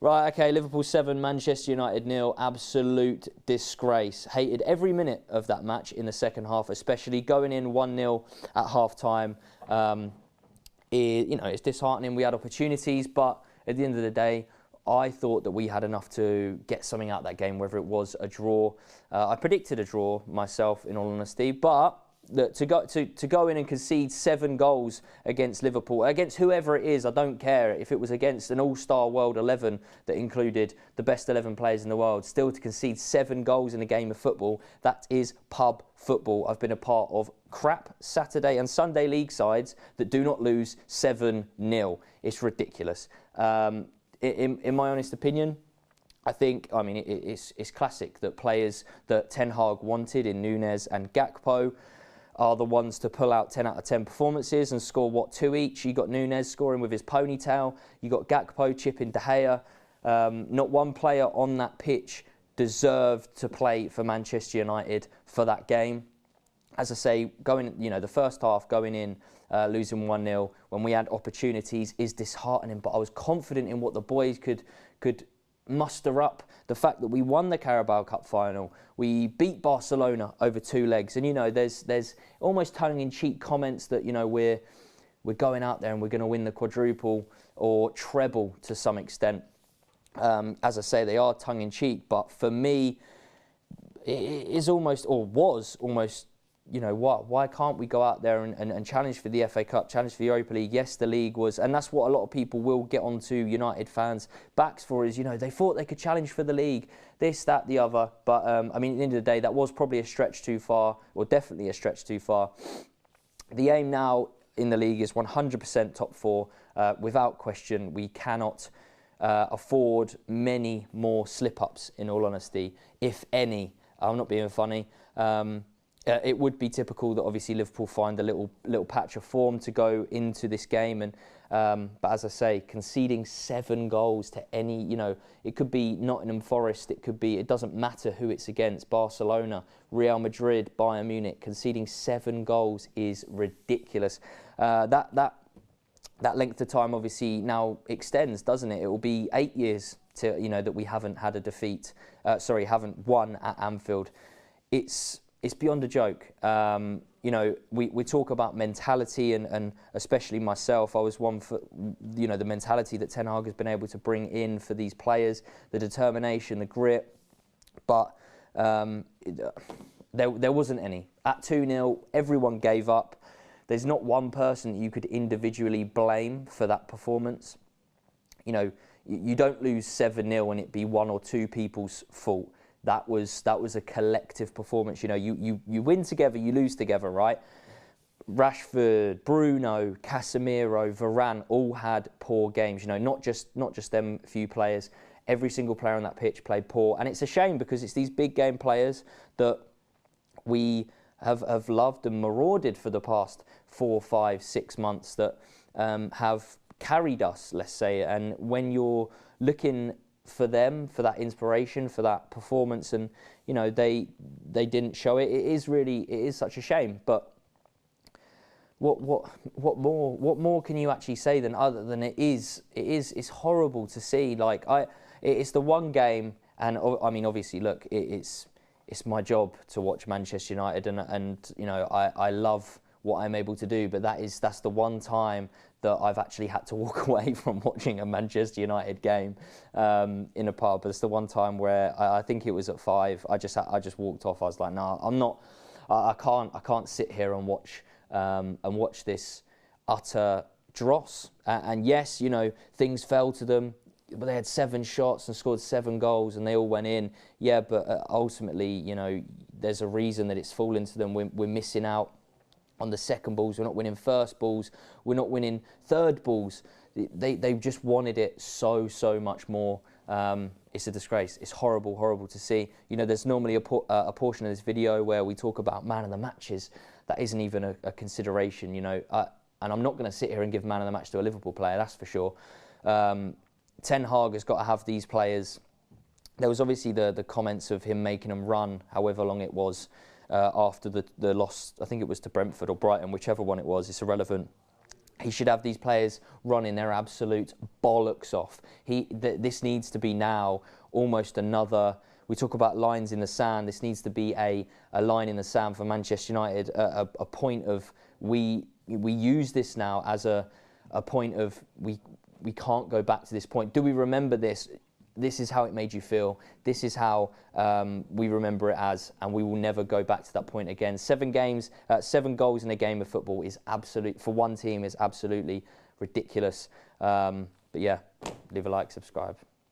Right, okay, Liverpool 7, Manchester United 0. Absolute disgrace. Hated every minute of that match in the second half, especially going in 1-0 at half-time. It's disheartening. We had opportunities, but at the end of the day, I thought that we had enough to get something out of that game, whether it was a draw. I predicted a draw myself, in all honesty, but to go in and concede 7 goals against Liverpool, against whoever it is, I don't care. If it was against an all-star World 11 that included the best 11 players in the world, still to concede 7 goals in a game of football, that is pub football. I've been a part of crap Saturday and Sunday league sides that do not lose 7-0. It's ridiculous. In my honest opinion, it's classic that players that Ten Hag wanted in Núñez and Gakpo are the ones to pull out 10 out of 10 performances and score, 2 each? You got Núñez scoring with his ponytail. You got Gakpo chipping De Gea. Not one player on that pitch deserved to play for Manchester United for that game. As I say, the first half going in, losing 1-0 when we had opportunities is disheartening, but I was confident in what the boys could muster up. The fact that we won the Carabao Cup final, we beat Barcelona over 2 legs, and there's almost tongue-in-cheek comments that we're going out there and we're going to win the quadruple or treble to some extent. As I say, they are tongue-in-cheek, but for me, it is almost, or was almost, why can't we go out there and challenge for the FA Cup, challenge for the Europa League? Yes, the league was, and that's what a lot of people will get onto United fans' backs for, is, they thought they could challenge for the league, this, that, the other. But, at the end of the day, that was probably a stretch too far, or definitely a stretch too far. The aim now in the league is 100% top 4. Without question, we cannot afford many more slip-ups, in all honesty, if any. I'm not being funny. It would be typical that obviously Liverpool find a little patch of form to go into this game, and but as I say, conceding 7 goals to any, it could be Nottingham Forest, it doesn't matter who it's against, Barcelona, Real Madrid, Bayern Munich, conceding 7 goals is ridiculous. That length of time obviously now extends, doesn't it? It will be 8 years to that we haven't had a defeat. Haven't won at Anfield. It's beyond a joke. We talk about mentality, and especially myself, I was one for, the mentality that Ten Hag has been able to bring in for these players, the determination, the grit. But there wasn't any. At 2-0, everyone gave up. There's not one person that you could individually blame for that performance. You don't lose 7-0 and it be 1 or 2 people's fault. That was a collective performance. You win together, you lose together, right? Rashford, Bruno, Casemiro, Varane all had poor games. Not just them few players. Every single player on that pitch played poor, and it's a shame because it's these big game players that we have loved and marauded for the past 4, 5, 6 months that have carried us, let's say. And when you're looking for them, for that inspiration, for that performance, and they didn't show it. It is such a shame. But what more can you actually say than other than it's horrible to see. It's the one game, and obviously, look, it's my job to watch Manchester United, and I love what I'm able to do, but that's the one time that I've actually had to walk away from watching a Manchester United game in a pub. It's the one time where I think it was at 5. I just walked off. I was like, nah, I'm not. I can't sit here and watch this utter dross. And yes, things fell to them, but they had 7 shots and scored 7 goals, and they all went in. Yeah, but ultimately, there's a reason that it's fallen to them. We're missing out on the second balls. We're not winning first balls. We're not winning third balls. They just wanted it so much more. It's a disgrace. It's horrible to see. There's normally a portion of this video where we talk about man of the matches. That isn't even a consideration, and I'm not going to sit here and give man of the match to a Liverpool player, that's for sure. Ten Hag has got to have these players. There was obviously the comments of him making them run however long it was after the loss. I think it was to Brentford or Brighton, whichever one it was. It's irrelevant. He should have these players running their absolute bollocks off. This needs to be now almost another. We talk about lines in the sand. This needs to be a line in the sand for Manchester United. A point of we use this now as a point of we can't go back to this point. Do we remember this? This is how it made you feel. This is how we remember it as, and we will never go back to that point again. 7 goals in a game of football is for one team is absolutely ridiculous. But yeah, leave a like, subscribe.